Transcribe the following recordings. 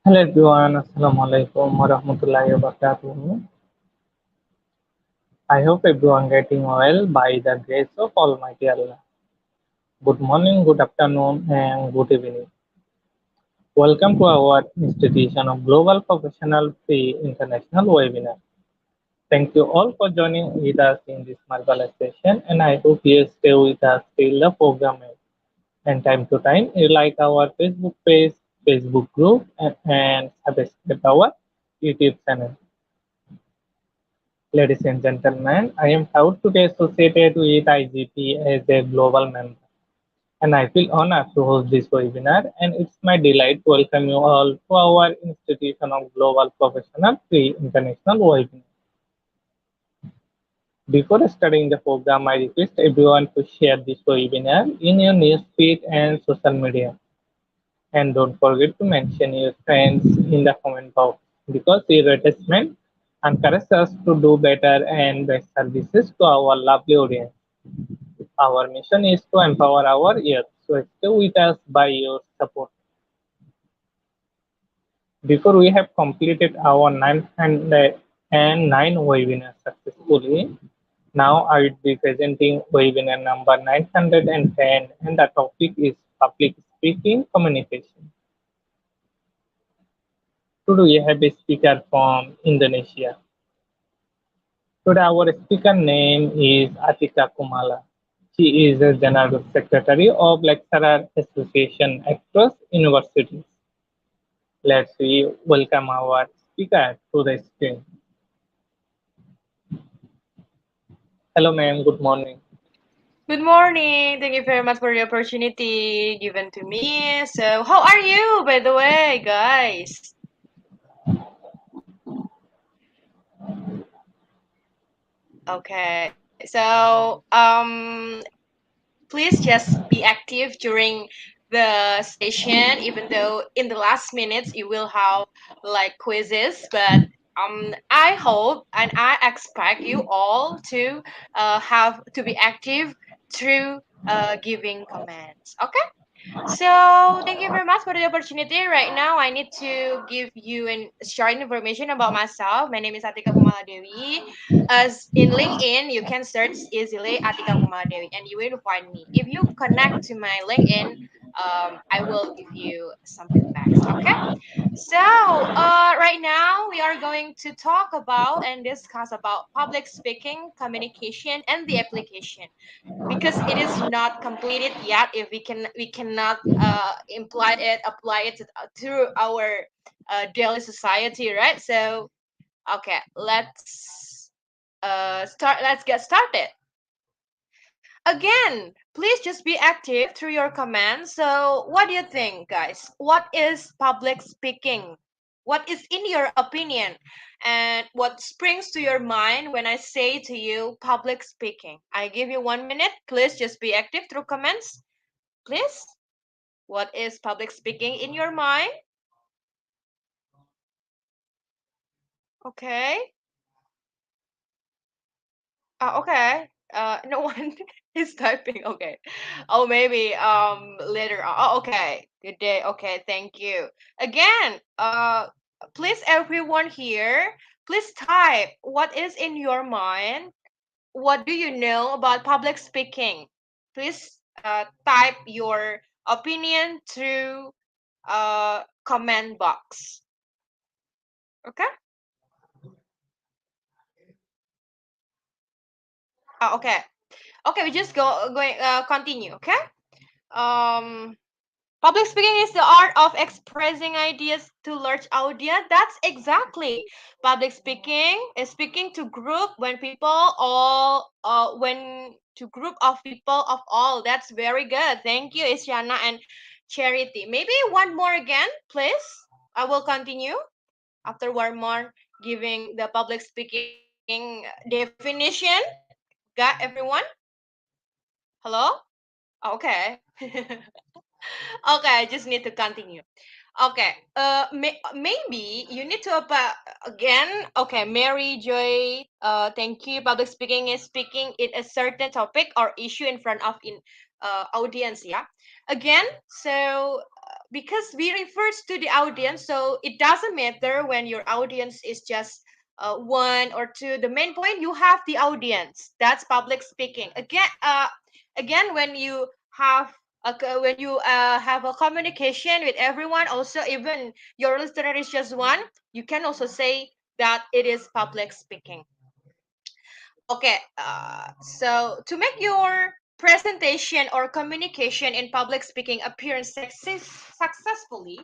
Hello everyone, Assalamualaikum warahmatullahi wabarakatuh. I hope everyone getting well by the grace of Almighty Allah. Good morning, good afternoon, and good evening. Welcome to our Institution of Global Professional Free International webinar. Thank you all for joining with us in this marvelous session, and I hope you stay with us till the program ends. And time to time, you like our Facebook page, Facebook group, and subscribe our YouTube channel. Ladies and gentlemen, I am proud to be associated with IGP as a global member, and I feel honored to host this webinar. And it's my delight to welcome you all to our Institution of Global Professional Free International webinar. Before starting the program, I request everyone to share this webinar in your newsfeed and social media. And don't forget to mention your friends in the comment box because your attachment encourages us to do better and best services to our lovely audience. Our mission is to empower our youth, so stay with us by your support. Before we have completed our 909 webinars successfully, now I will be presenting webinar number 910 and the topic is public speaking communication. Today we have a speaker from Indonesia. Today our speaker name is Atika Kumala. She is the General Secretary of Lecturer Association across universities. Let's we welcome our speaker to the screen. Hello ma'am, good morning. Good morning. Thank you very much for the opportunity given to me. So, how are you, by the way, guys? Okay. Please just be active during the session, even though in the last minutes you will have like quizzes, but I hope and I expect you all to have to be active through giving comments. Okay. So thank you very much for the opportunity. Right now, I need to give you and share information about myself. My name is Atika Kumala Dewi. As in LinkedIn, you can search easily Atika Kumala Dewi, and you will find me. If you connect to my LinkedIn, I will give you some feedbacks. Okay. So, right now we are going to talk about and discuss about public speaking, communication, and the application because it is not completed yet if we cannot apply it to our daily society, right? So okay, let's get started. Again, please just be active through your comments. So what do you think, guys? What is public speaking? What is in your opinion, and what springs to your mind when I say to you public speaking? I give you 1 minute. Please just be active through comments. Please. What is public speaking in your mind? Okay. Okay. No one is typing. Okay. Oh, maybe later on. Oh, okay. Good day. Okay, thank you. Again, please everyone here, please type what is in your mind. What do you know about public speaking? Please type your opinion through comment box. Okay? Okay. Okay, we just going continue, okay? Um Public speaking is the art of expressing ideas to large audience. That's exactly. Public speaking is speaking to group when people all when to group of people of all. That's very good. Thank you, Isyana and Charity. Maybe one more again, please. I will continue after one more giving the public speaking definition. Got everyone? Hello? Okay. Okay, I just need to continue. Okay, maybe you need to again. Okay, Mary Joy. Thank you. Public speaking is speaking in a certain topic or issue in front of in audience. Yeah. Again, so because we refers to the audience, so it doesn't matter when your audience is just one or two. The main point, you have the audience. That's public speaking. Again, when you have have a communication with everyone, also even your listener is just one, you can also say that it is public speaking. Okay, so to make your presentation or communication in public speaking appear successfully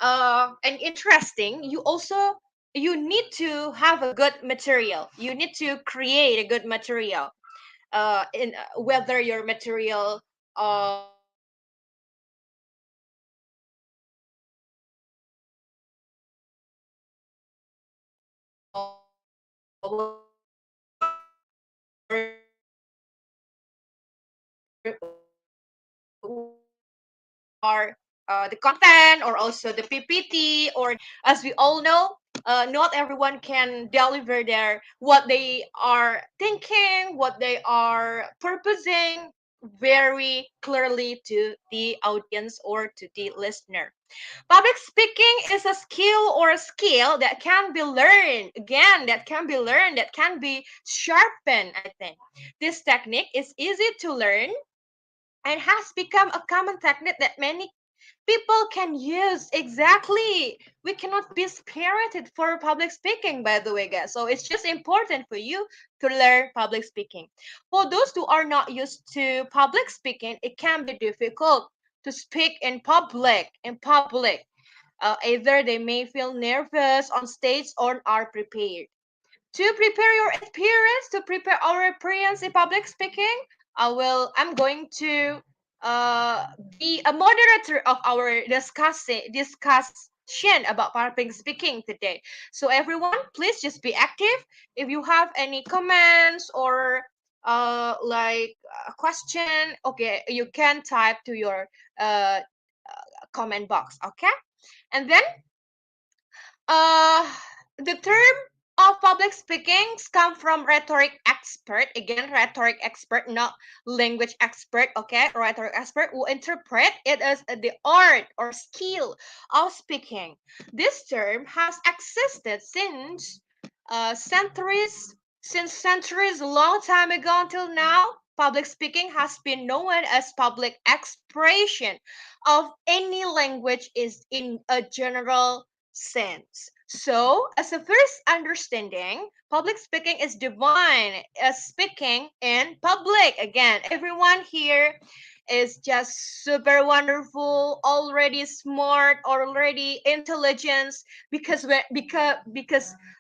and interesting, you need to have a good material. You need to create a good material. In whether your material are the content or also the PPT, or as we all know, not everyone can deliver their what they are thinking, what they are purposing very clearly to the audience or to the listener. Public speaking is a skill or a skill that can be learned. Again, that can be learned, that can be sharpened, I think. This technique is easy to learn and has become a common technique that many people can use. Exactly. We cannot be spirited for public speaking, by the way, guys. So it's just important for you to learn public speaking. For those who are not used to public speaking, it can be difficult to speak in public. Either they may feel nervous on stage or are prepared. To prepare your experience, to prepare our experience in public speaking, I'm going to be a moderator of our discussion about public speaking today. So everyone, please just be active. If you have any comments or a question, okay, you can type to your uh, comment box, okay? And then uh, the term of public speakings come from rhetoric expert. Again, rhetoric expert, not language expert. Okay, rhetoric expert who interpret it as the art or skill of speaking. This term has existed centuries, a long time ago until now. Public speaking has been known as public expression of any language is in a general sense. So, as a first understanding, public speaking is defined as speaking in public. Again, everyone here is just super wonderful, already smart, already intelligent. Because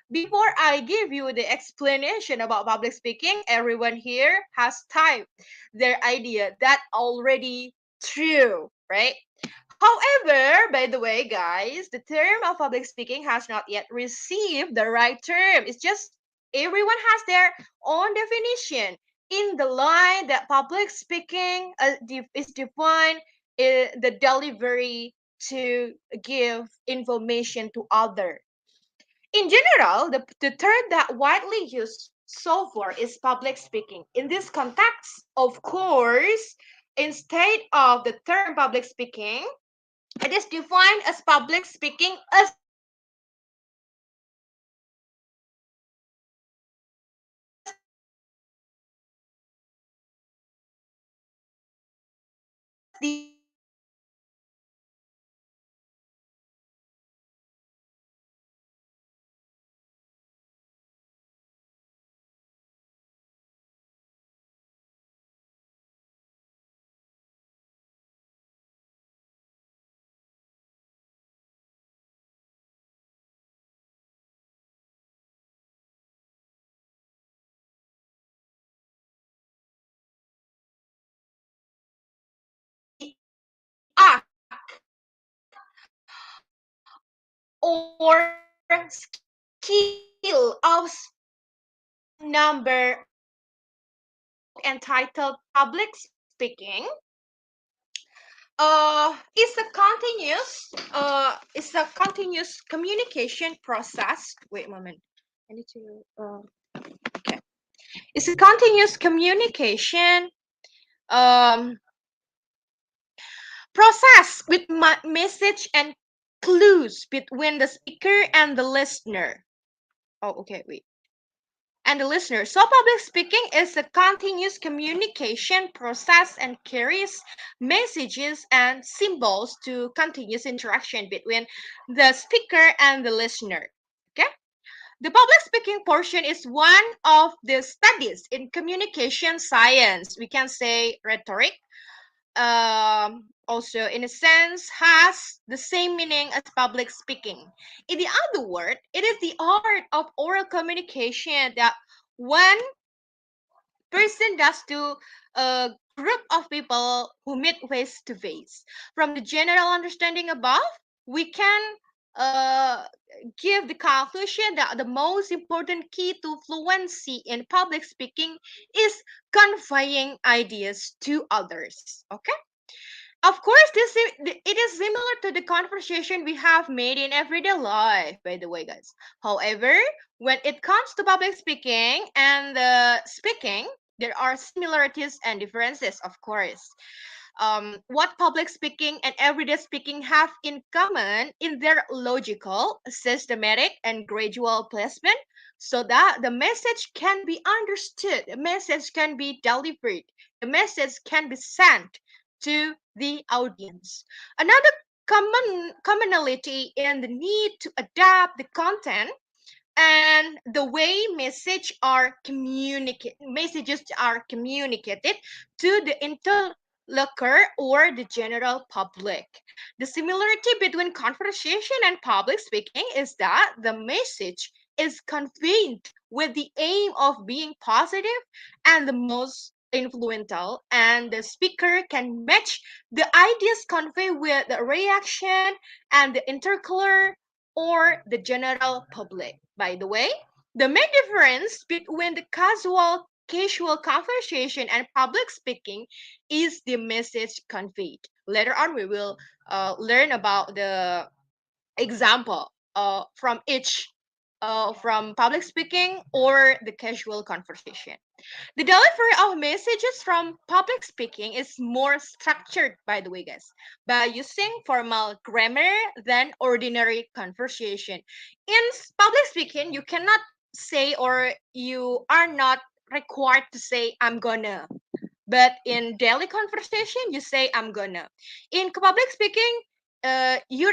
before I give you the explanation about public speaking, everyone here has typed their idea. That already true, right? However, by the way, guys, the term of public speaking has not yet received the right term. It's just everyone has their own definition. In the line that public speaking is defined the delivery to give information to other. In general, the term that widely used so far is public speaking. In this context, of course, instead of the term public speaking, it is defined as public speaking as the art or skill of speaking a number of languages. This book entitled Public Speaking is a continuous communication process. Wait a moment. I need to okay. It's a continuous communication um Process with message and clues between the speaker and the listener. Oh, okay, wait. And the listener. So, public speaking is a continuous communication process and carries messages and symbols to continuous interaction between the speaker and the listener. Okay? The public speaking portion is one of the studies in communication science. We can say rhetoric, also in a sense has the same meaning as public speaking. In the other word, it is the art of oral communication that one person does to a group of people who meet face to face. From the general understanding above, we can uh, give the conclusion that the most important key to fluency in public speaking is conveying ideas to others. Okay? Of course, it is similar to the conversation we have made in everyday life, by the way, guys. However, when it comes to public speaking and speaking, there are similarities and differences, of course. What public speaking and everyday speaking have in common in their logical, systematic, and gradual placement so that the message can be understood, the message can be delivered, the message can be sent to the audience. Another commonality in the need to adapt the content and the way messages are communicated to the interlocutor or the general public. The similarity between conversation and public speaking is that the message is conveyed with the aim of being positive and the most influential, and the speaker can match the ideas conveyed with the reaction and the interlocutor or the general public. By the way, the main difference between the casual conversation and public speaking is the message conveyed. Later on, we will learn about the example from each from public speaking or the casual conversation. The delivery of messages from public speaking is more structured, by the way, guys, by using formal grammar than ordinary conversation. In public speaking, you cannot say or you are not required to say, I'm gonna. But in daily conversation, you say I'm gonna. In public speaking, you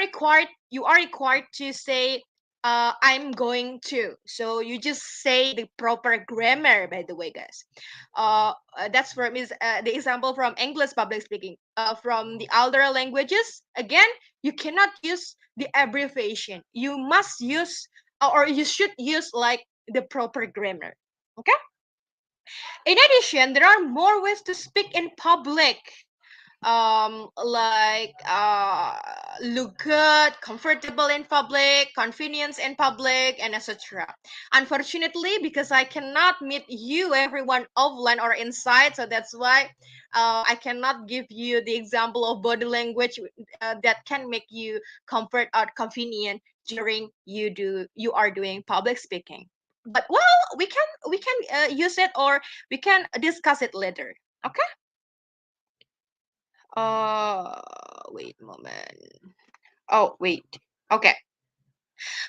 are required to say I'm going to. So you just say the proper grammar. By the way, guys, that's from is the example from English public speaking. From the other languages, again, you cannot use the abbreviation. You must use or you should use like the proper grammar. Okay. In addition, there are more ways to speak in public, like look good, comfortable in public, convenience in public, and etc. Unfortunately, because I cannot meet you everyone offline or inside, so that's why I cannot give you the example of body language that can make you comfort or convenient during you are doing public speaking. But well, we can use it or we can discuss it later. Okay. Wait a moment. Oh, wait. Okay.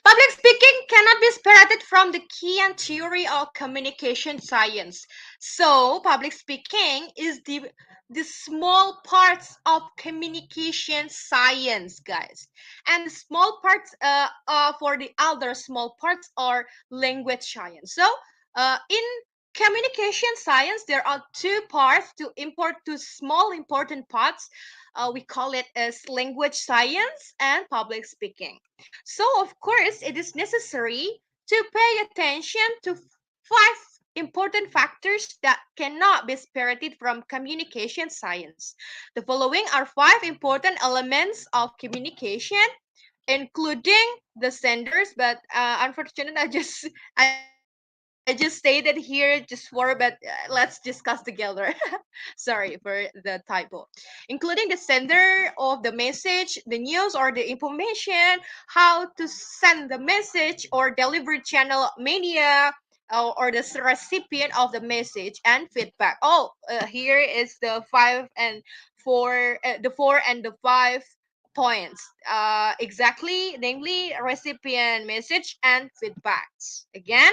Public speaking cannot be separated from the key and theory of communication science. So, public speaking is the small parts of communication science, guys. And the small parts for the other small parts are language science. So, in communication science, there are two parts to import two small important parts. We call it as language science and public speaking. So, of course, it is necessary to pay attention to five important factors that cannot be separated from communication science. The following are five important elements of communication, including the senders, but unfortunately, I just stated here just four, but let's discuss together. Sorry for the typo. Including the sender of the message, the news or the information, how to send the message or delivery channel media, or the recipient of the message and feedback. Oh, here is the five and four and the 5 points. Exactly, namely recipient message and feedbacks. Again,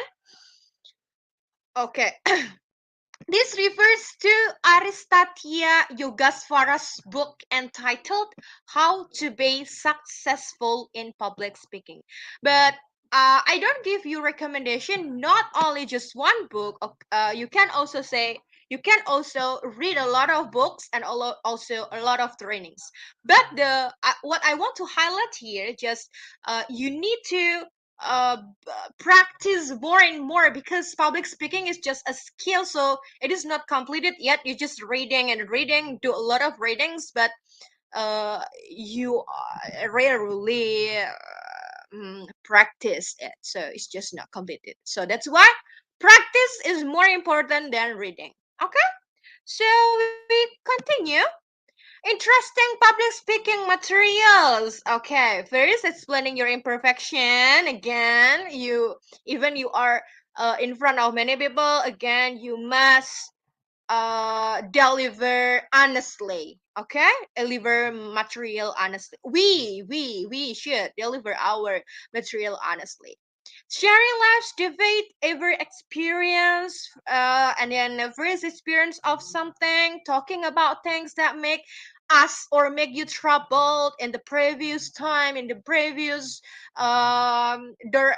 okay. This refers to Aristatia Yogasvara's book entitled How to Be Successful in Public Speaking. But I don't give you recommendation, not only just one book. You can also say, you can also read a lot of books and also a lot of trainings. But what I want to highlight here, just you need to practice more and more, because public speaking is just a skill, so it is not completed yet. You're just reading and reading, do a lot of readings, but you rarely practice it, so it's just not completed. So that's why practice is more important than reading. Okay, so we continue. Interesting public speaking materials. Okay, first explaining your imperfection. Again, you are in front of many people. Again, you must deliver honestly. Okay, deliver material honestly. We should deliver our material honestly. Sharing life's debate ever experience, and then the first experience of something, talking about things that make us or make you troubled in the previous time, in the previous the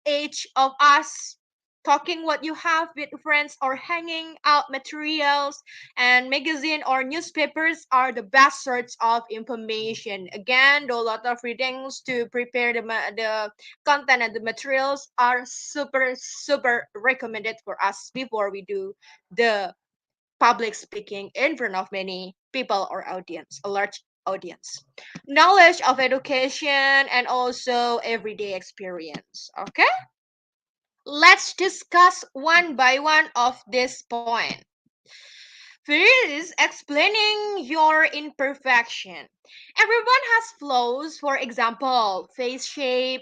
age of us, talking what you have with friends or hanging out materials, and magazine or newspapers are the best source of information. Again, do a lot of readings to prepare the content, and the materials are super recommended for us before we do the public speaking in front of many people or audience, a large audience. Knowledge of education and also everyday experience. Okay, let's discuss one by one of this point. First, explaining your imperfection. Everyone has flaws, for example, face shape,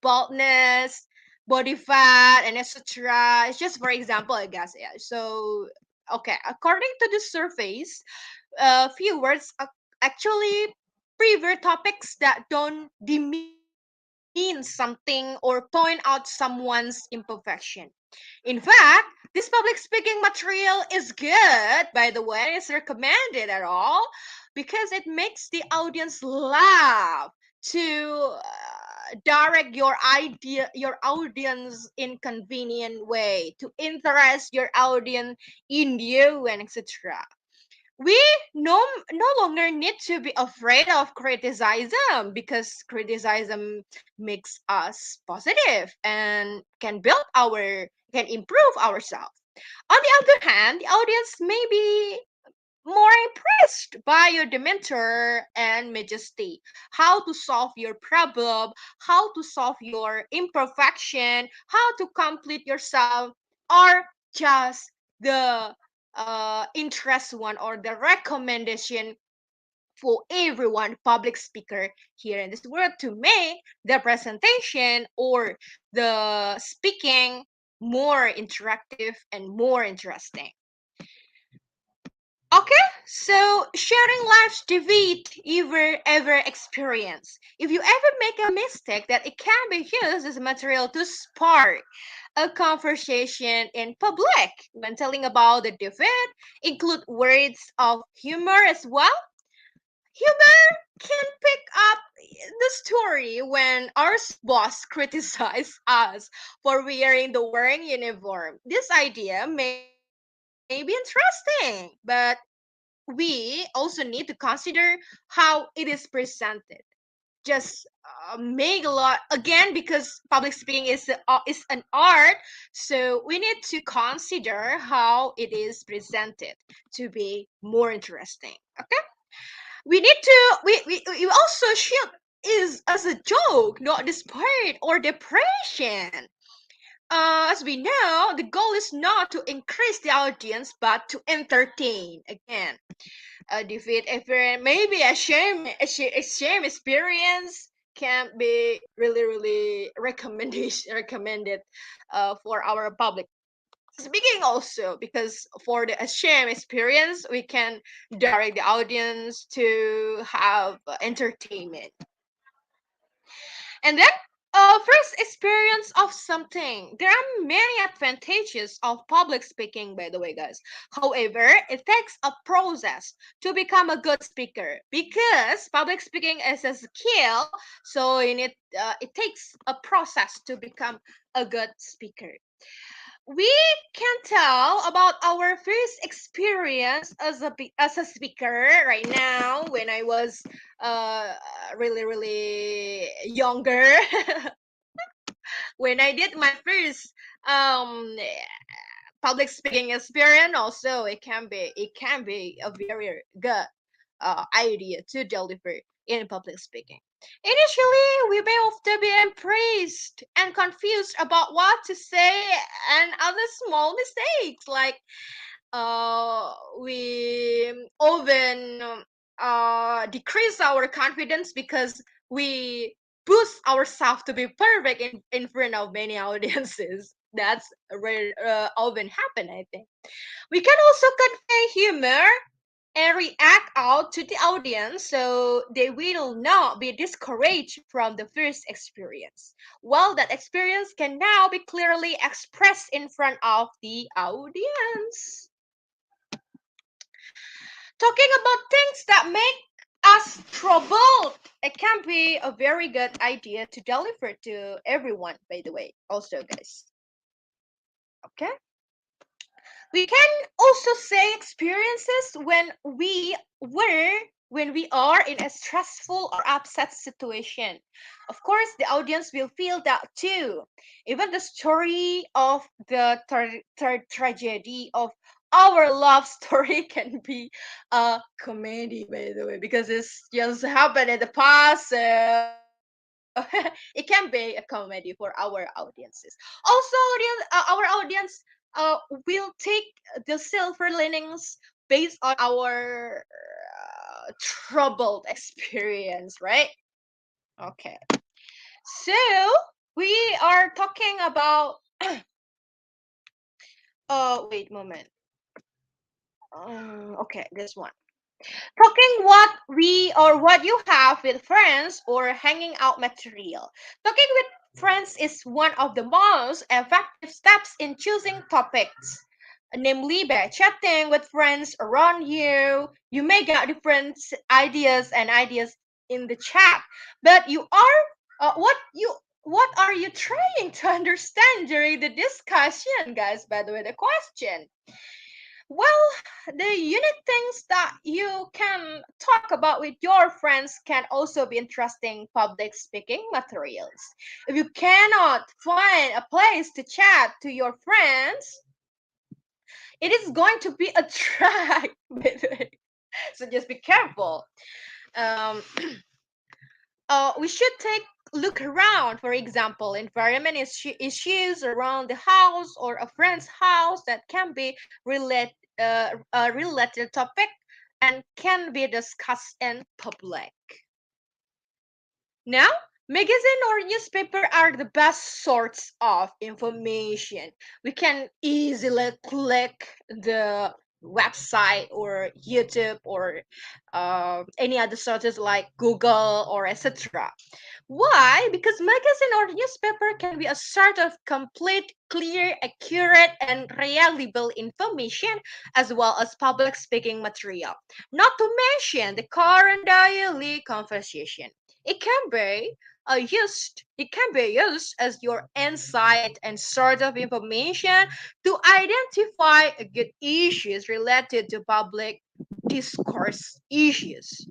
baldness, body fat, and etc. It's just for example, I guess. Yeah. So, okay, according to the surveys, viewers actually prefer topics that don't demean something or point out someone's imperfection. In fact, this public speaking material is good, by the way, it's recommended at all, because it makes the audience laugh to direct your audience in convenient way, to interest your audience in you, and etc. We no longer need to be afraid of criticism, because criticism makes us positive and can improve ourselves. On the other hand, the audience may be more impressed by your demeanor and majesty, how to solve your problem, how to solve your imperfection, how to complete yourself, or just the interest one or the recommendation for everyone public speaker here in this world, to make the presentation or the speaking more interactive and more interesting. Okay, so sharing life's defeat ever experience. If you ever make a mistake, that it can be used as material to spark a conversation in public. When telling about the defeat, include words of humor as well. Humor can pick up the story when our boss criticized us for wearing uniform. This idea may be interesting, but we also need to consider how it is presented. Just make a lot again, because public speaking is an art, so we need to consider how it is presented to be more interesting. Okay, we need to we also should is as a joke, not despair or depression. As we know, the goal is not to increase the audience but to entertain. Again, a defeat experience, maybe a shame experience can be really recommended for our public. Speaking also, because for the shame experience, we can direct the audience to have entertainment. And then, first experience of something. There are many advantages of public speaking, by the way, guys. However, it takes a process to become a good speaker because public speaking is a skill. So it takes a process to become a good speaker. We can tell about our first experience as a speaker right now when I was uh really younger. When I did my first um public speaking experience, also it can be a very good idea to deliver in public speaking. Initially, we may often be impressed and confused about what to say and other small mistakes, like we often decrease our confidence because we boost ourselves to be perfect in front of many audiences. That's often happen, I think. We can also convey humor and react out to the audience so they will not be discouraged from the first experience. Well, that experience can now be clearly expressed in front of the audience. Talking about things that make us troubled, it can be a very good idea to deliver to everyone, by the way, also, guys. Okay? We can also say experiences when we are in a stressful or upset situation. Of course, the audience will feel that too. Even the story of the third tragedy of our love story can be a comedy, by the way, because it's just happened in the past. So it can be a comedy for our audiences. Also, our audience will take the silver linings based on our troubled experience, right? Okay. So we are talking about. Wait a moment. Okay, this one. Talking what you have with friends or hanging out material. Talking with friends is one of the most effective steps in choosing topics. Namely, by chatting with friends around you, you may get different ideas in the chat, but what are you trying to understand during the discussion, guys? By the way, the question. Well, the unique things that you can talk about with your friends can also be interesting public speaking materials. If you cannot find a place to chat to your friends, it is going to be a drag, by the way. So just be careful. Um, we should take look around. For example, environment issues around the house or a friend's house that can be a related topic and can be discussed in public. Now, magazine or newspaper are the best source of information. We can easily click the website or YouTube or any other sources like Google or etc. Why? Because magazine or newspaper can be a sort of complete, clear, accurate, and reliable information as well as public speaking material. Not to mention the current daily conversation. It can be used as your insight and sort of information to identify good issues related to public discourse issues.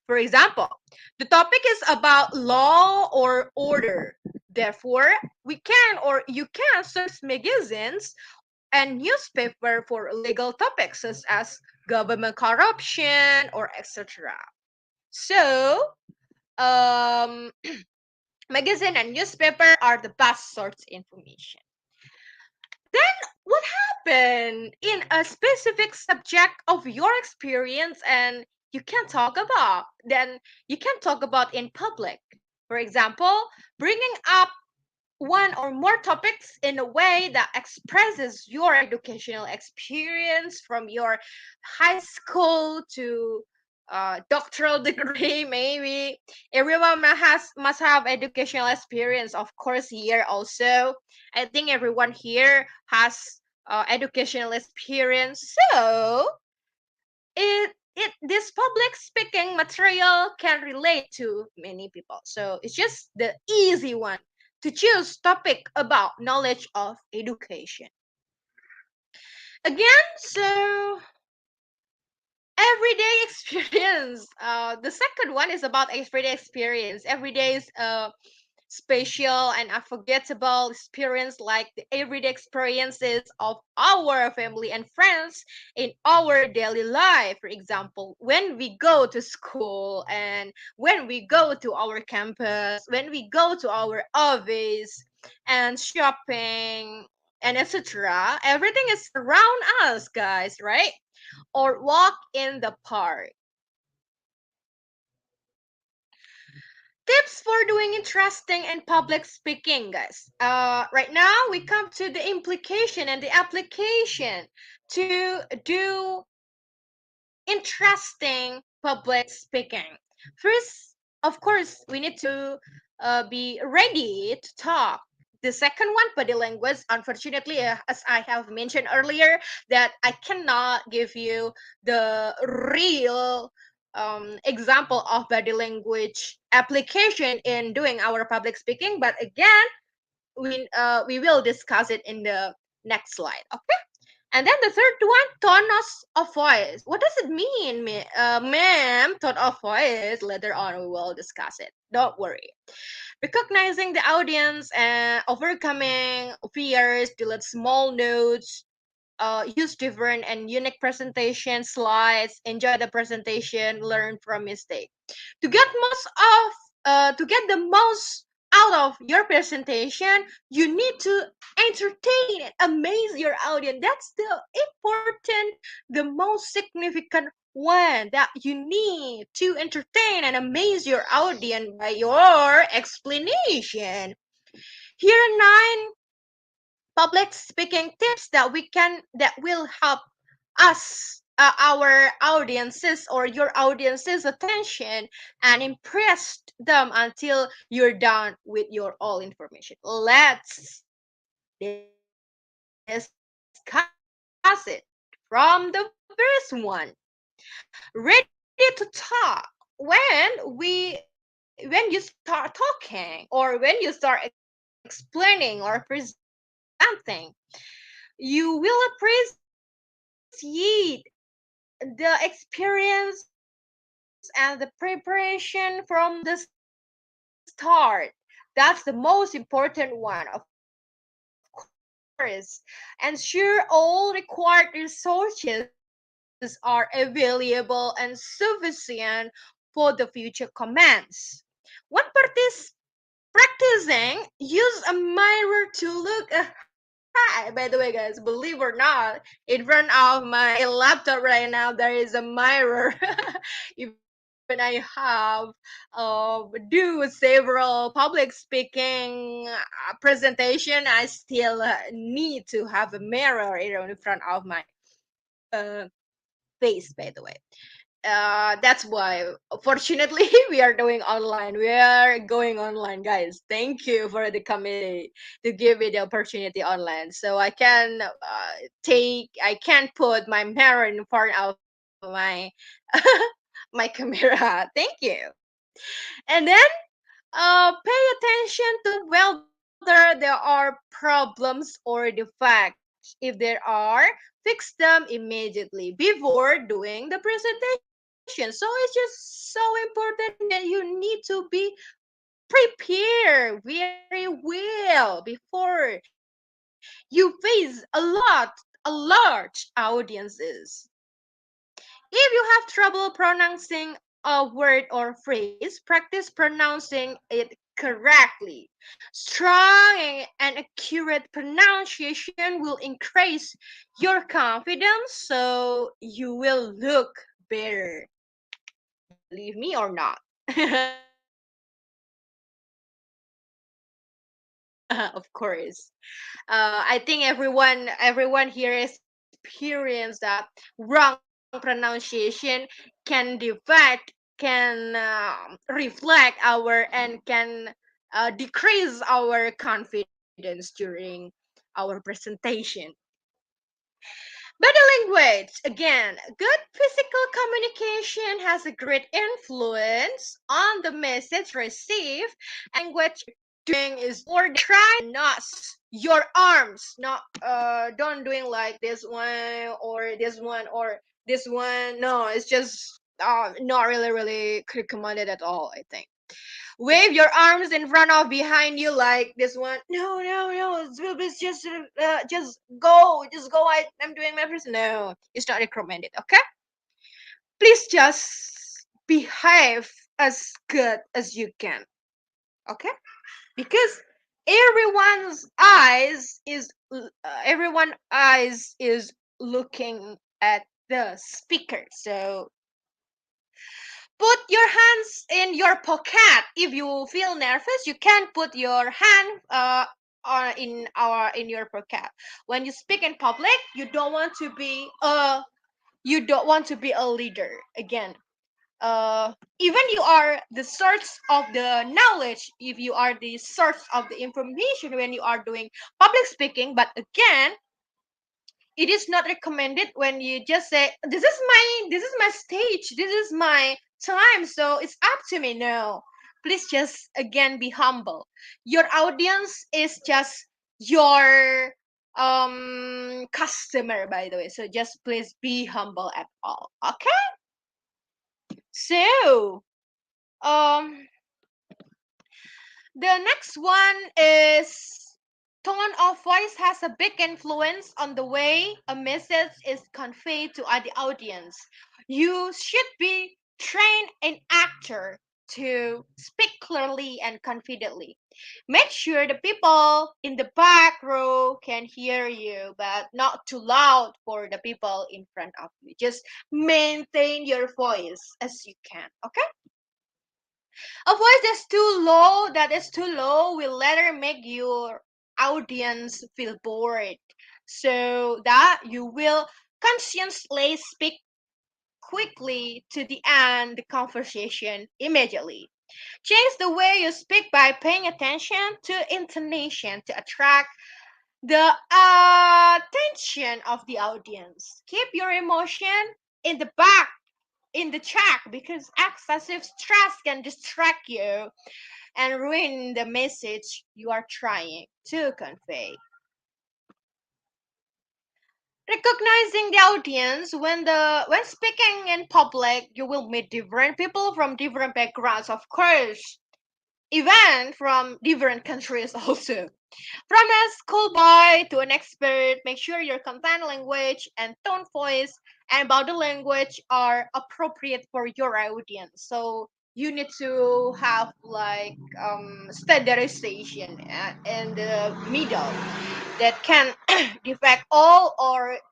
For example, the topic is about law or order. Therefore, we can or you can search magazines and newspaper for legal topics such as government corruption or etc. So, um, magazine and newspaper are the best source information. Then, what happened in a specific subject of your experience and you can talk about? Then you can talk about in public. For example, bringing up one or more topics in a way that expresses your educational experience from your high school to doctoral degree. Maybe everyone must have educational experience, of course. Here also, I think everyone here has educational experience, so it this public speaking material can relate to many people. So it's just the easy one to choose topic about knowledge of education. Again, so everyday experience. The second one is about everyday experience. Every day is special and unforgettable experience, like the everyday experiences of our family and friends in our daily life. For example, when we go to school and when we go to our campus, when we go to our office and shopping and etc. Everything is around us, guys, right? Or walk in the park. Tips for doing interesting and public speaking, guys. Right now we come to the implication and the application to do interesting public speaking. First, of course, we need to be ready to talk. The second one, body language. Unfortunately, as I have mentioned earlier, that I cannot give you the real example of body language application in doing our public speaking. But again, we will discuss it in the next slide. Okay. And then the third one, tone of voice. What does it mean, ma'am? Tone of voice. Later on, we will discuss it. Don't worry. Recognizing the audience and overcoming fears, delete small notes, use different and unique presentation slides, enjoy the presentation, learn from mistake. To get to get the most out of your presentation, you need to entertain and amaze your audience. That's the important, the most significant one, that you need to entertain and amaze your audience by your explanation. Here are 9 public speaking tips that will help us, our audiences or your audience's attention, and impress them until you're done with your all information. Let's discuss it from the first one. Ready to talk. When you start talking or when you start explaining or presenting, you will appreciate the experience and the preparation from the start. That's the most important one, of course. Ensure all required resources are available and sufficient for the future comments. One part is practicing. Use a mirror to look ahead. By the way, guys, believe or not, in front of my laptop right now there is a mirror. Even I have do several public speaking presentation, I still need to have a mirror in front of my uh, face. By the way, that's why fortunately we are doing online, we are going online, guys. Thank you for the committee to give me the opportunity online, so I can I can put my mirror in front of my my camera. Thank you. And then pay attention to whether there are problems or defects. If there are, fix them immediately before doing the presentation. So it's just so important that you need to be prepared very well before you face a large audiences. If you have trouble pronouncing a word or phrase, practice pronouncing it correctly. Strong and accurate pronunciation will increase your confidence, so you will look better. Believe me or not. Of course. I think everyone here experienced that wrong pronunciation can defect, can reflect our and can decrease our confidence during our presentation. Body language, again, good physical communication has a great influence on the message received. Language doing is more try not your arms, not don't doing like this one or this one or this one. No, it's just not really recommended at all, I think. Wave your arms in front of behind you like this one. No, no, no. It's just go. I'm doing my first. No, it's not recommended. Okay, please just behave as good as you can. Okay, because everyone eyes is looking at the speaker. So put your hands in your pocket. If you feel nervous, you can put your hand in your pocket. When you speak in public, you don't want to be a leader. Again, even you are the source of the knowledge, if you are the source of the information when you are doing public speaking, but again, it is not recommended when you just say this is my stage, this is my time, so it's up to me. No, please just again be humble. Your audience is just your customer, by the way, so just please be humble at all. Okay, so um the next one is tone of voice has a big influence on the way a message is conveyed to the audience. You should be trained an actor to speak clearly and confidently. Make sure the people in the back row can hear you, but not too loud for the people in front of you. Just maintain your voice as you can. Okay? A voice that is too low will later make your audience feel bored. So that you will consciously speak quickly to the end the conversation immediately. Change the way you speak by paying attention to intonation to attract the attention of the audience. Keep your emotion in the back in the check because excessive stress can distract you and ruin the message you are trying to convey. Recognizing the audience when speaking in public, you will meet different people from different backgrounds, of course, even from different countries also. From a schoolboy to an expert, make sure your content language and tone voice and body language are appropriate for your audience. So you need to have like standardization in the middle that can defect all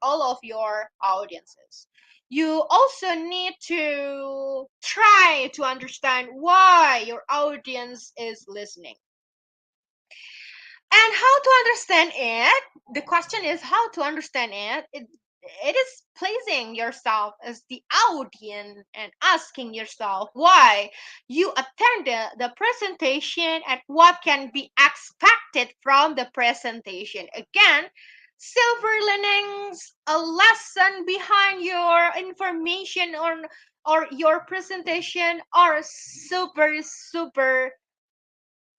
of your audiences. You also need to try to understand why your audience is listening and how to understand it. The question is how to understand it is placing yourself as the audience and asking yourself why you attended the presentation and what can be expected from the presentation. Again, silver linings, a lesson behind your information or your presentation are super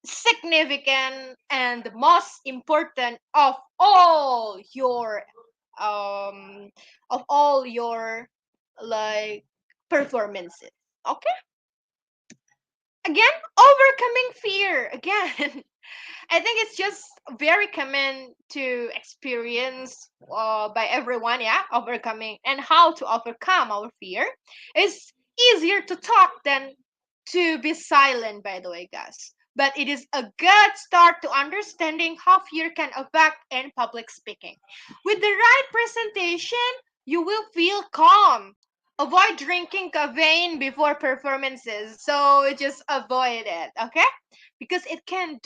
significant and the most important um of all your like performances. Okay, again, overcoming fear again. I think it's just very common to experience by everyone, yeah, overcoming and how to overcome our fear. It's easier to talk than to be silent, by the way, guys. But it is a good start to understanding how fear can affect in public speaking. With the right presentation, you will feel calm. Avoid drinking caffeine before performances. So just avoid it, okay? Because it can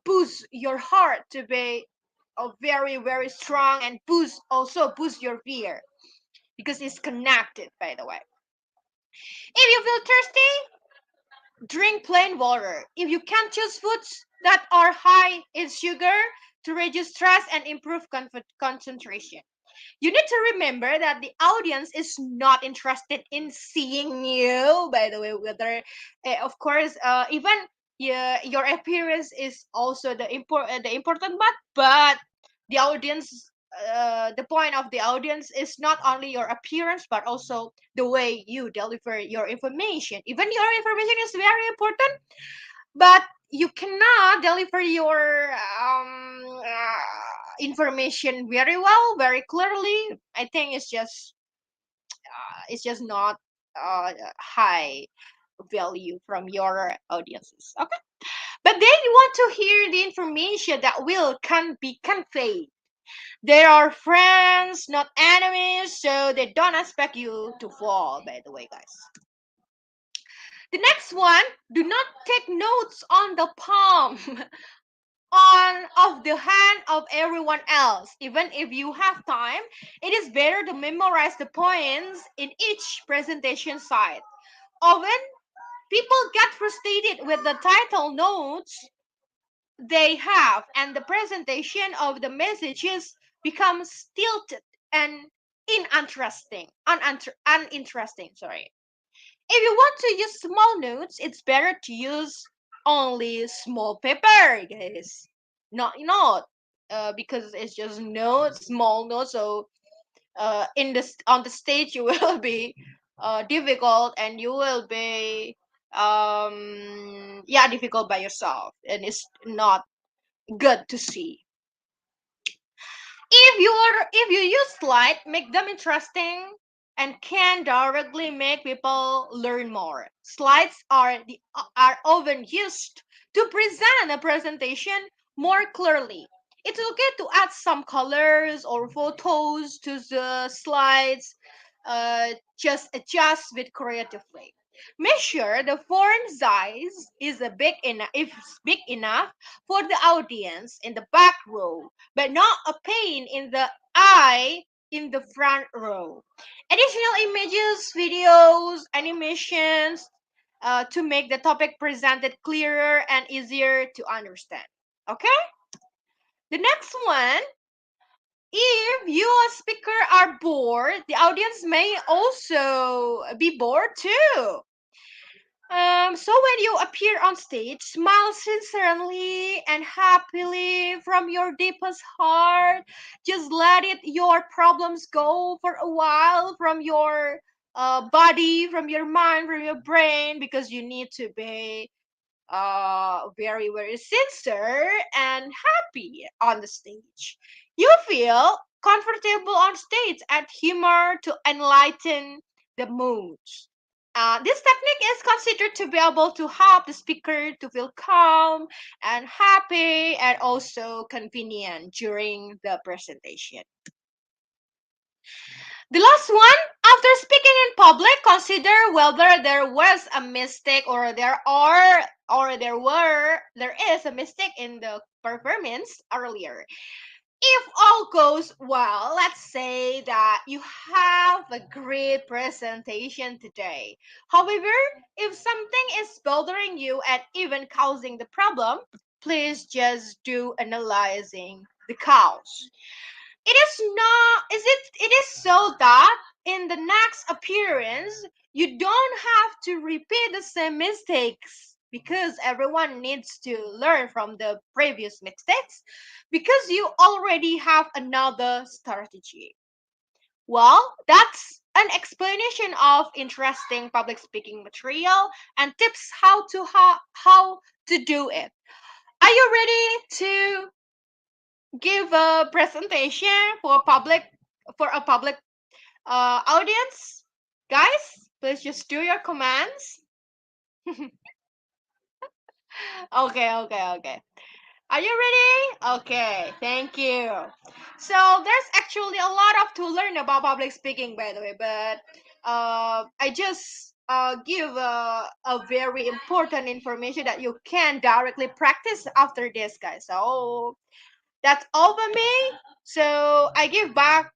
boost your heart to be very very strong, and boost your fear, because it's connected, by the way. If you feel thirsty, drink plain water. If you can't choose foods that are high in sugar to reduce stress and improve concentration, you need to remember that the audience is not interested in seeing you, by the way, whether of course even your appearance is also the important part, but the audience, the point of the audience is not only your appearance but also the way you deliver your information. Even your information is very important, but you cannot deliver your information very well, very clearly. I think it's just not high value from your audiences. Okay, but then you want to hear the information that will can be conveyed. They are friends, not enemies, so they don't expect you to fall. By the way, guys. The next one: do not take notes on the palm on of the hand of everyone else. Even if you have time, it is better to memorize the points in each presentation slide. Often people get frustrated with the title notes they have, and the presentation of the messages becomes stilted and uninteresting. Sorry. If you want to use small notes, it's better to use only small paper, guys. Not because it's just notes, small notes. So in this on the stage you will be difficult, and you will be yeah, difficult by yourself, and it's not good to see. If you use slide, make them interesting and can directly make people learn more. Slides are often used to present a presentation more clearly. It's okay to add some colors or photos to the slides. Just adjust with creatively. Make sure the font size is big enough for the audience in the back row, but not a pain in the eye in the front row. Additional images, videos, animations to make the topic presented clearer and easier to understand. Okay? The next one: if you as speaker are bored, the audience may also be bored too. So when you appear on stage, smile sincerely and happily from your deepest heart. Just let your problems go for a while from your body, from your mind, from your brain, because you need to be very very sincere and happy on the stage. You feel comfortable on stage, add humor to enlighten the mood. This technique is considered to be able to help the speaker to feel calm and happy and also convenient during the presentation. The last one: after speaking in public, consider whether there was a mistake, or there is a mistake in the performance earlier. If all goes well, let's say that you have a great presentation today. However, if something is bothering you and even causing the problem, please just do analyzing the cause. It is not is it is so that in the next appearance you don't have to repeat the same mistakes, because everyone needs to learn from the previous mistakes, because you already have another strategy. Well, that's an explanation of interesting public speaking material and tips how to do it. Are you ready to give a presentation for a public audience? Guys, please just do your commands. Okay. Are you ready? Okay, thank you. So there's actually a lot of to learn about public speaking, by the way, but I just give a very important information that you can directly practice after this, guys. So that's all by me. So I give back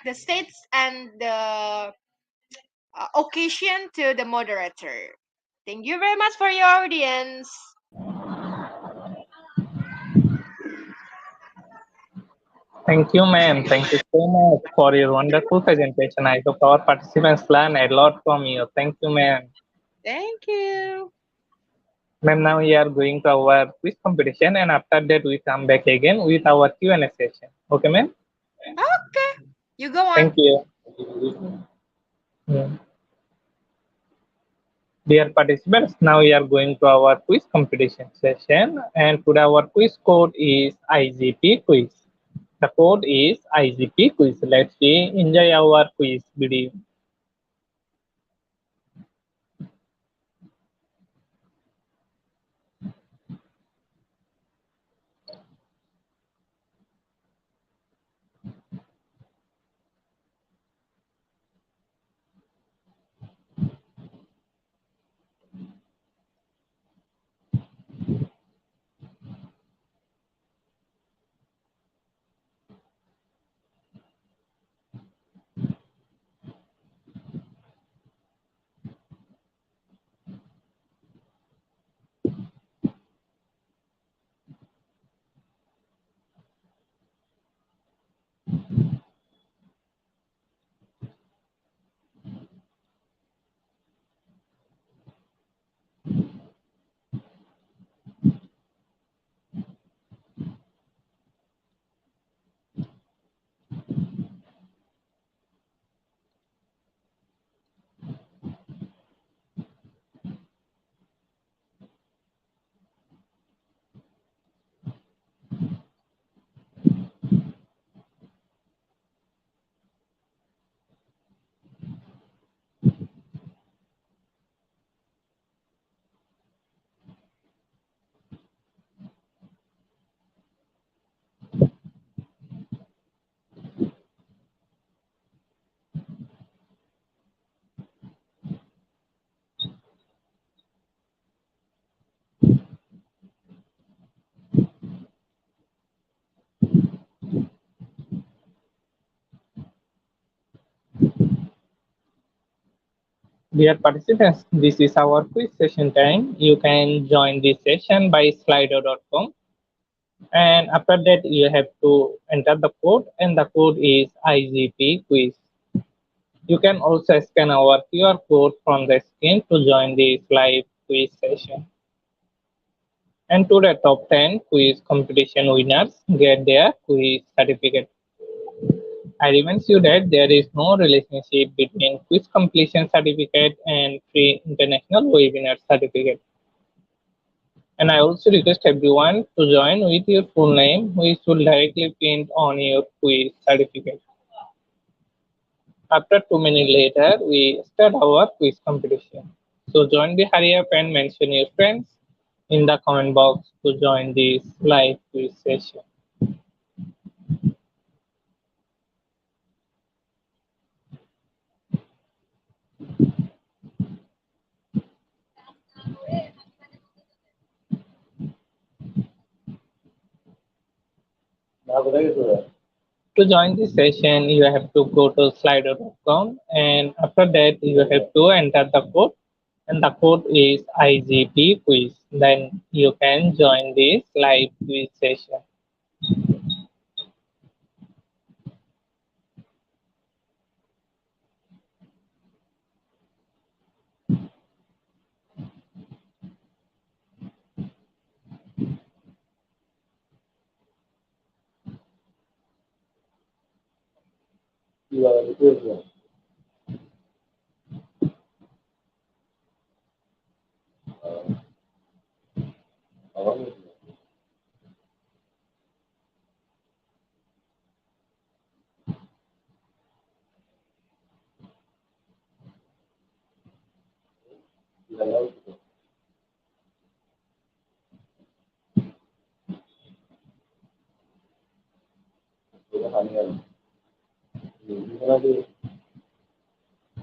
the states and the occasion to the moderator. Thank you very much for your audience. Thank you, ma'am. Thank you so much for your wonderful presentation. I hope our participants learn a lot from you. Thank you, ma'am. Thank you. Ma'am, now we are going to our quiz competition, and after that we come back again with our Q&A session. Okay, ma'am? Okay, you go on. Thank you. Mm. Dear participants, now we are going to our quiz competition session, and today our quiz code is IGP quiz. The code is IGP quiz. Let's see, enjoy our quiz video. Dear participants, this is our quiz session time. You can join this session by slido.com, and after that you have to enter the code, and the code is IGP quiz. You can also scan our QR code from the screen to join this live quiz session. And to the top 10 quiz competition winners get their quiz certificate. I remind you that there is no relationship between quiz completion certificate and free international webinar certificate. And I also request everyone to join with your full name, which will directly print on your quiz certificate. After 2 minutes later, we start our quiz competition. So join the hurry up and mention your friends in the comment box to join this live quiz session. To join this session, you have to go to slido.com, and after that, you have to enter the code, and the code is IGP quiz. Then you can join this live quiz session.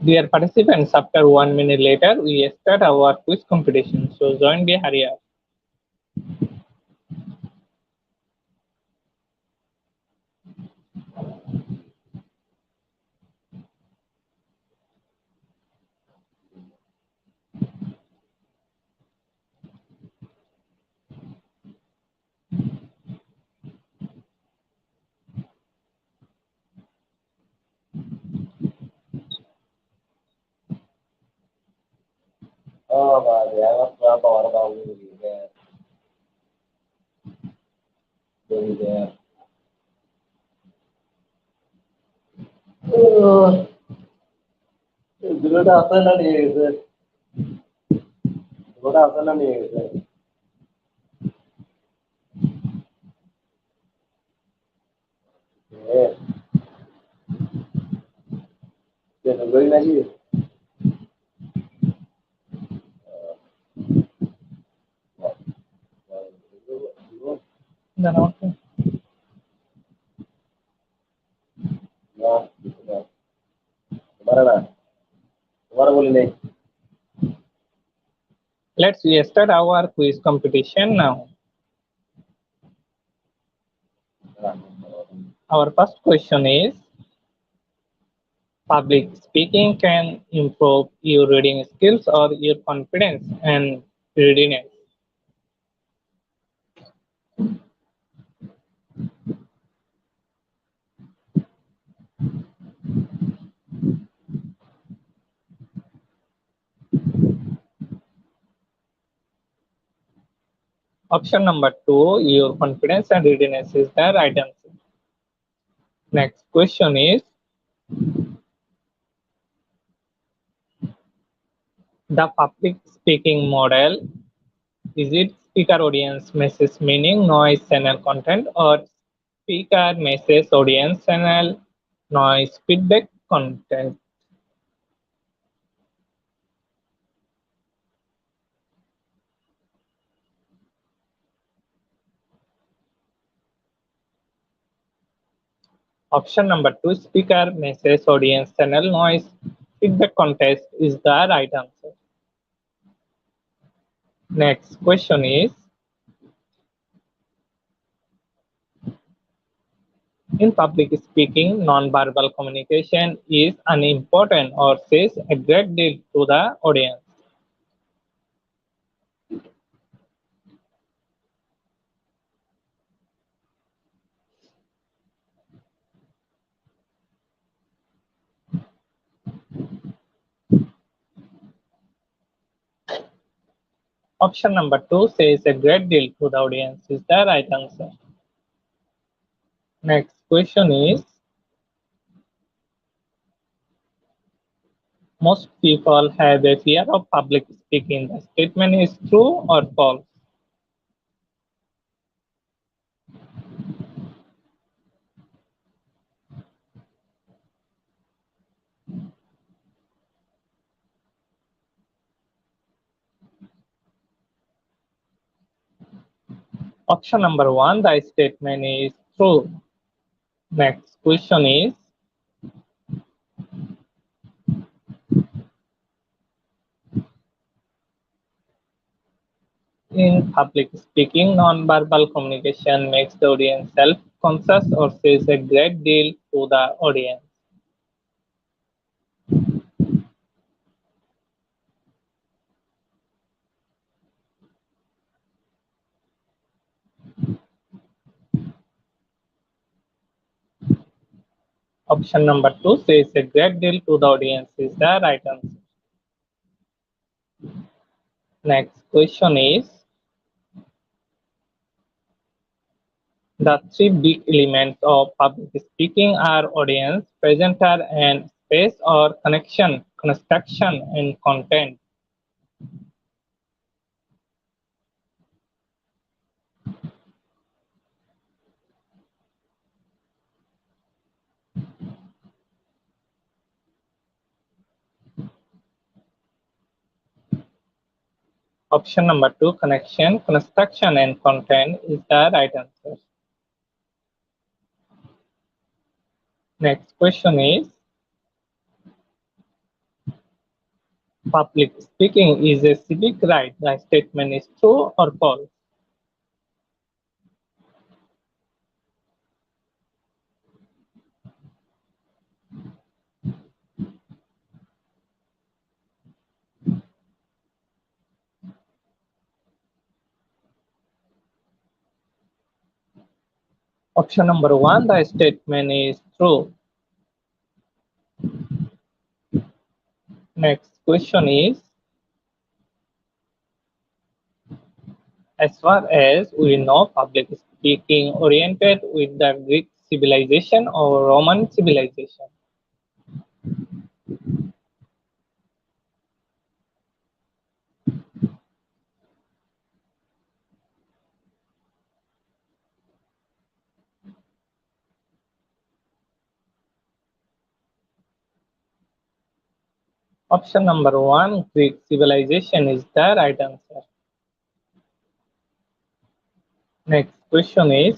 Dear participants, after 1 minute later, we start our quiz competition. So join me, hurry up. Oh, mà dạ nó còn ở đâu gì nè. Duluda asana ni duluda asana ni eh jadi beri lagi Then okay. ya kemana nak kemana boleh naik Let's start our quiz competition now. Our first question is, public speaking can improve your reading skills or your confidence and readiness. Option number two, your confidence and readiness is the right answer. Next question is, the public speaking model, is it speaker audience message meaning noise channel content or speaker message audience channel noise feedback content? Option number two, speaker message audience channel noise feedback contest is the right answer. Next question is, in public speaking, non-verbal communication is unimportant or says a great deal to the audience. Option number two says a great deal to the audience is the right answer. Next question is, most people have a fear of public speaking. The statement is true or false? Option number one, the statement is true. Next question is, in public speaking, non-verbal communication makes the audience self-conscious or says a great deal to the audience. Option number two says a great deal to the audience is the right answer. Next question is, the three big elements of public speaking are audience, presenter, and space or connection, construction, and content. Option number two, connection, construction, and content is the right answer. Next question is, Public speaking is a civic right. The statement is true or false. Option number one, the statement is true. Next question is, as far as we know, public speaking oriented with the Greek civilization or Roman civilization. Option number one, Greek civilization is the right answer. Next question is,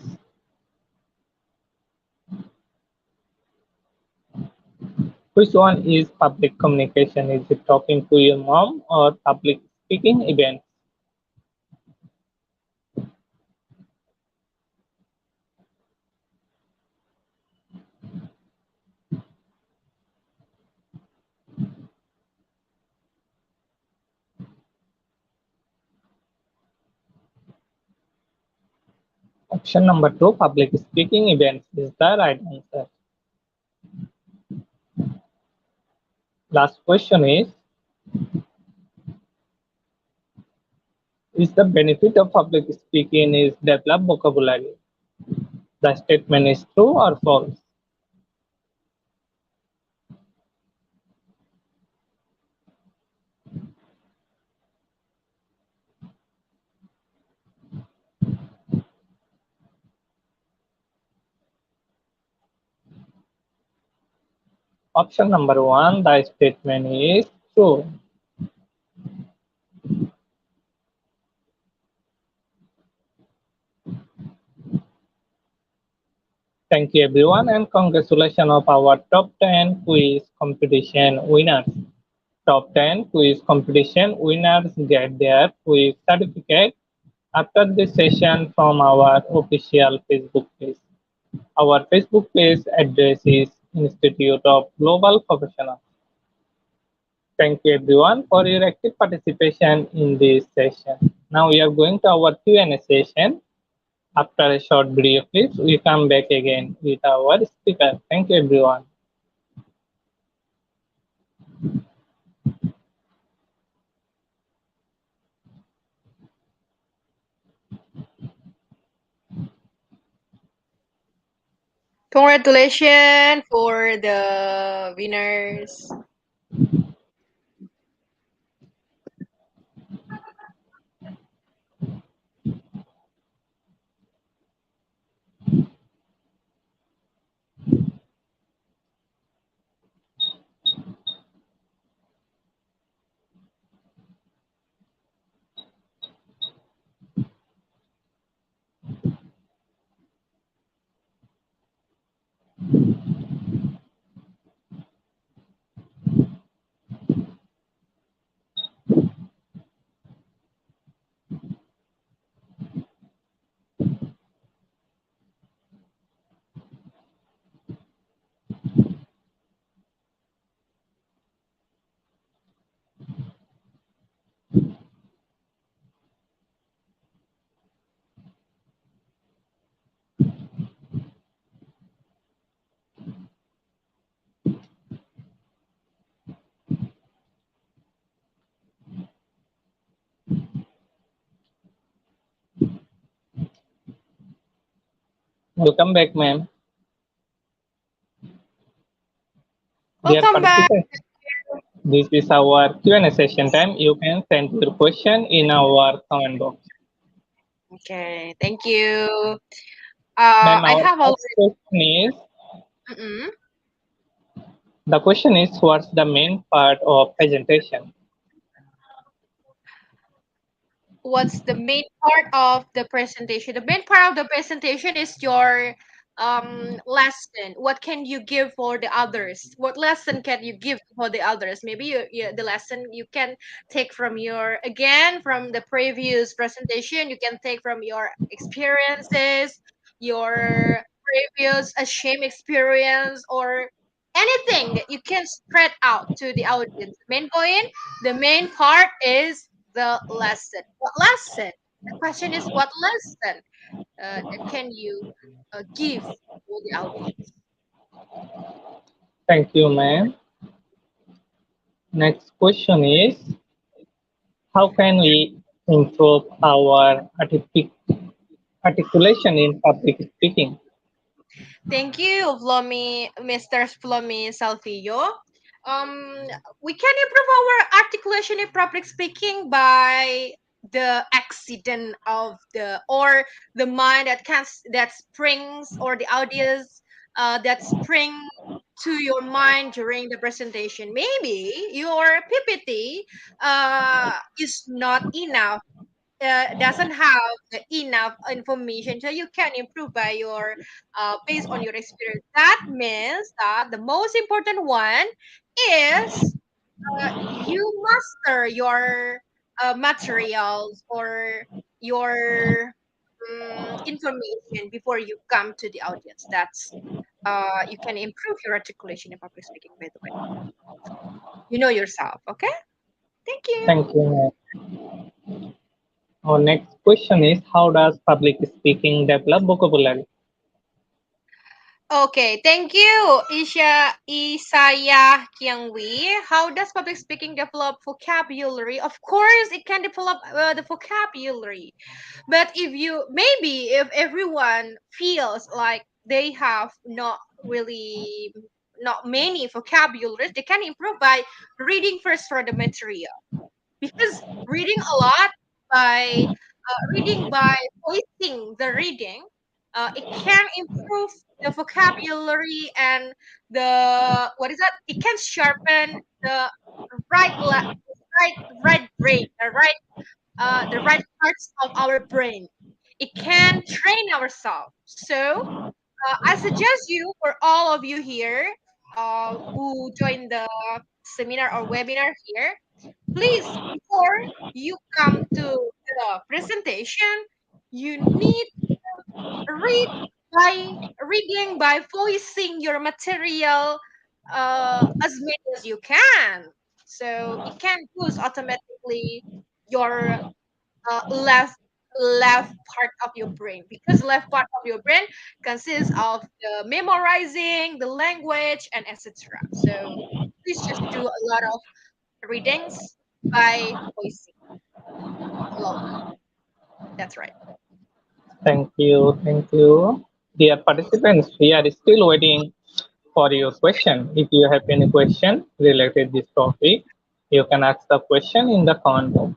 which one is public communication? Is it talking to your mom or public speaking event? Option number two, public speaking events is the right answer. Last question is the benefit of public speaking is develop vocabulary. The statement is true or false. Option number one, the statement is true. Thank you everyone and congratulations of our top 10 quiz competition winners. Top 10 quiz competition winners get their quiz certificate after this session from our official Facebook page. Our Facebook page address is Institute of Global Professionals. Thank you everyone for your active participation in this session. Now we are going to our Q&A session. After a short video clips, we come back again with our speaker. Thank you everyone. Congratulations for the winners. Welcome back, ma'am. Dear Welcome back. participants, this is our Q&A session time. You can send your question in our comment box. Okay, thank you. Ma'am, I our have first already. question is, Mm-mm. the question is, what's the main part of presentation? What's the main part of the presentation? The main part of the presentation is your lesson, what can you give for the others, what lesson can you give for the others? Maybe the lesson you can take from your, again, from the previous presentation, you can take from your experiences, your previous shame experience, or anything that you can spread out to the audience. Main point, the main part is the lesson. What lesson? The question is, what lesson that can you give for the audience? Thank you, ma'am. Next question is, how can we improve our articulation in public speaking? Thank you, Mr. Flomi Salvillo. Um, we can improve our articulation in public speaking by the accident of the, or the mind that can, that springs, or the audience that spring to your mind during the presentation. Maybe your PPT is not enough, doesn't have the enough information, so you can improve by your, based on your experience. That means that the most important one is you master your materials, or your information before you come to the audience. That's you can improve your articulation in public speaking, by the way. You know yourself. Okay, thank you. Thank you, ma'am. Our next question is, how does public speaking develop vocabulary? Okay, thank you, Isaya Kiangwi. How does public speaking develop vocabulary? Of course, it can develop the vocabulary. But if you, maybe if everyone feels like they have not really, not many vocabularies, they can improve by reading first for the material, because reading a lot, by reading by voicing the reading, it can improve the vocabulary and the, what is that, it can sharpen the right, right brain, the right parts of our brain. It can train ourselves. So I suggest you, for all of you here who joined the seminar or webinar here, please, before you come to the presentation, you need read by reading, by voicing your material as many as you can. So it can boost automatically your left part of your brain, because left part of your brain consists of the memorizing the language and etc. So please just do a lot of readings by voicing slowly. That's right. Thank you. Thank you. Dear participants, we are still waiting for your question. If you have any question related this topic, you can ask the question in the comment box.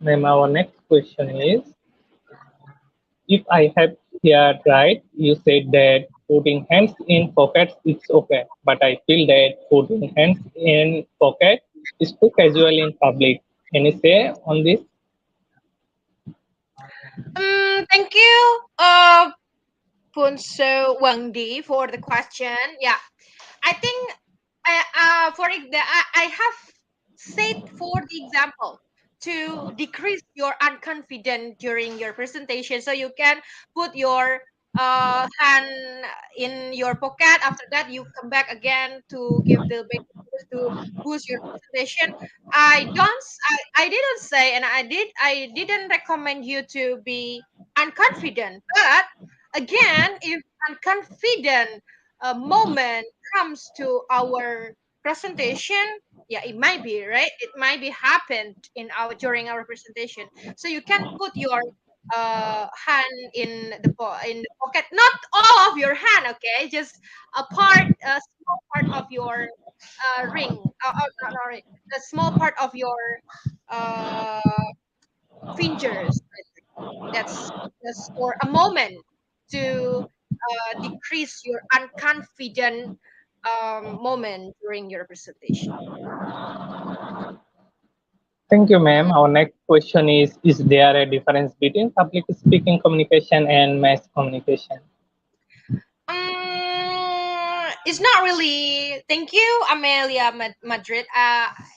Then our next question is, if I have heard right, you said that putting hands in pockets is okay, but I feel that putting hands in pocket is too casual in public. Any say on this? Thank you, Punso Wangdi, for the question. Yeah, I think I have said for the example to decrease your unconfident during your presentation, so you can put your hand in your pocket. After that, you come back again to give the basic to boost your presentation. I didn't say, and I didn't recommend you to be unconfident, but again, if unconfident moment comes to our presentation, yeah, it might be right, it might be happened in our, during our presentation. So you can put your hand in the in the pocket, not all of your hand, okay, just a part, a small part of your ring, not ring, a small part of your uh fingers. That's just for a moment to decrease your unconfident moment during your presentation. Thank you, ma'am. Our next question is there a difference between public speaking communication and mass communication? It's not really. Thank you, Amelia Madrid.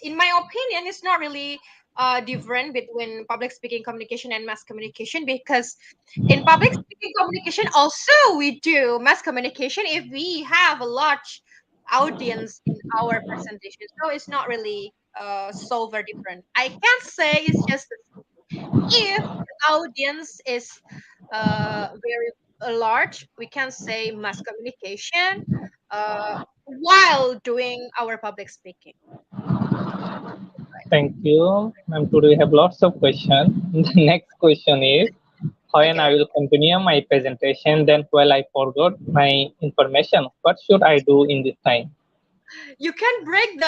In my opinion, it's not really different between public speaking communication and mass communication, because in public speaking communication also we do mass communication if we have a large audience in our presentation. So it's not really so very different. I can't say it's just if the audience is very large, we can say mass communication while doing our public speaking. Thank you, ma'am. Today we have lots of questions. The next question is when I Okay. will continue my presentation, then while I forgot my information, what should I do in this time? You can break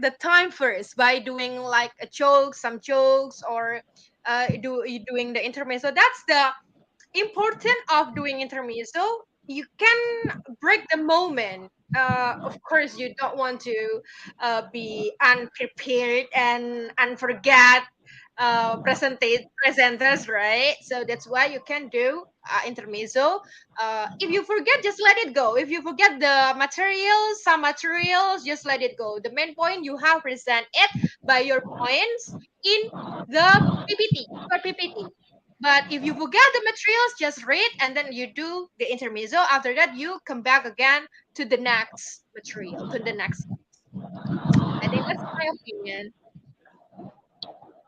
the time first by doing like a joke, some jokes, or doing the intermezzo. That's the important of doing intermezzo. You can break the moment. Of course you don't want to be unprepared and forget presenters, right? So that's why you can do intermezzo. If you forget, just let it go. If you forget the materials, some materials, just let it go. The main point, you have present it by your points in the PPT, your PPT. But if you forget the materials, just read and then you do the intermezzo. After that, you come back again to the next material, to the next. I think that's my opinion.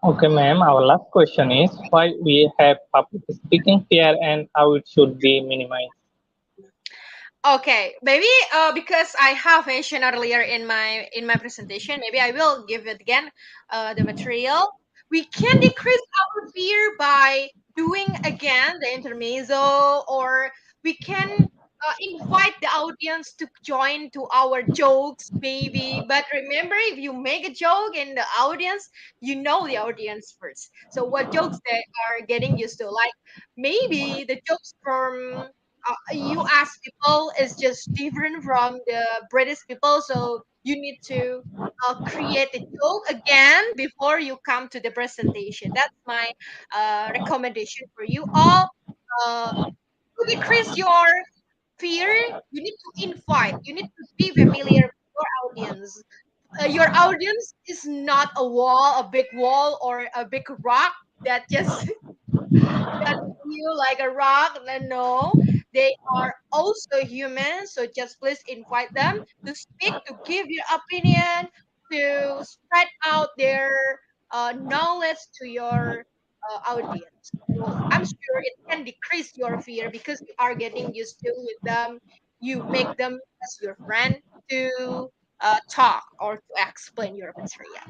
Okay, ma'am. Our last question is why we have public speaking fear and how it should be minimized. Okay, maybe because I have mentioned earlier in my presentation, maybe I will give it again. The material, we can decrease our fear by doing again the intermezzo, or we can invite the audience to join to our jokes, maybe. But remember, if you make a joke in the audience, you know the audience first. So what jokes they are getting used to, like maybe the jokes from US people is just different from the British people. So you need to create a joke again before you come to the presentation. That's my recommendation for you all. To decrease your fear, you need to invite, you need to be familiar with your audience. Your audience is not a wall, a big wall, or a big rock that just that you like a rock. No, they are also human. So just please invite them to speak, to give your opinion, to spread out their knowledge to your audience. So I'm sure it can decrease your fear because you are getting used to with them. You make them as your friend to talk or to explain your material.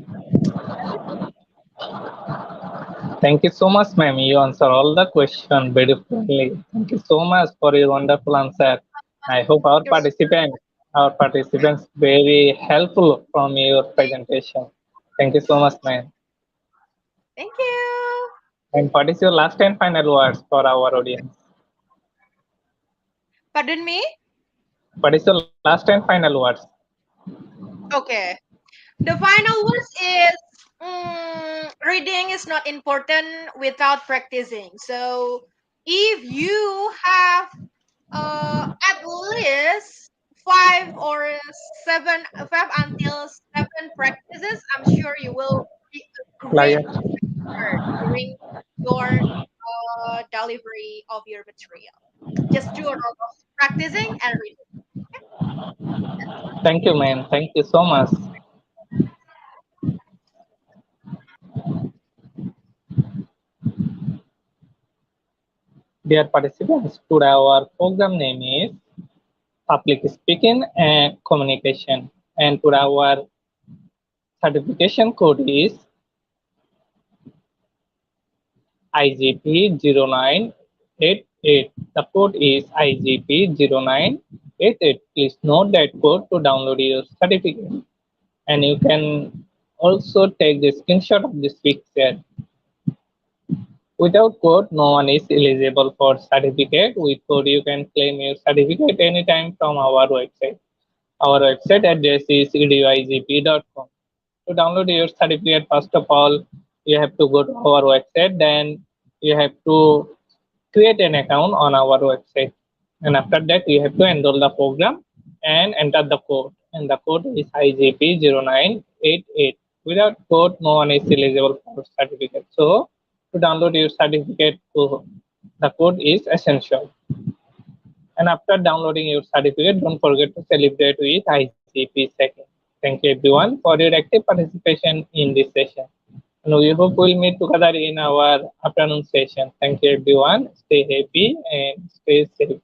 Thank you so much, ma'am. You answer all the questions beautifully. Thank you so much for your wonderful answer. I hope You're our participants very helpful from your presentation. Thank you so much, ma'am. Thank you. And what is your last and final words for our audience? Pardon me. What is your last and final words? Okay. The final words is reading is not important without practicing. So if you have at least five until seven practices, I'm sure you will be a great Liar. presenter during your delivery of your material. Just do a lot of practicing and reading. Thank you, ma'am. Thank you so much. Dear participants, today our program name is Public Speaking and Communication. And today our certification code is IGP0988. The code is IGP0988. Please note that code to download your certificate. And you can also take the screenshot of this picture. Without code, no one is eligible for certificate. With code, you can claim your certificate anytime from our website. Our website address is eduigp.com. To download your certificate, first of all, you have to go to our website. Then you have to create an account on our website. And after that, you have to enroll the program and enter the code. And the code is IGP0988. Without code, no one is eligible for certificate. So to download your certificate, the code is essential. And after downloading your certificate, don't forget to celebrate with IGP second. Thank you everyone for your active participation in this session. And we hope we'll meet together in our afternoon session. Thank you everyone. Stay happy and stay safe.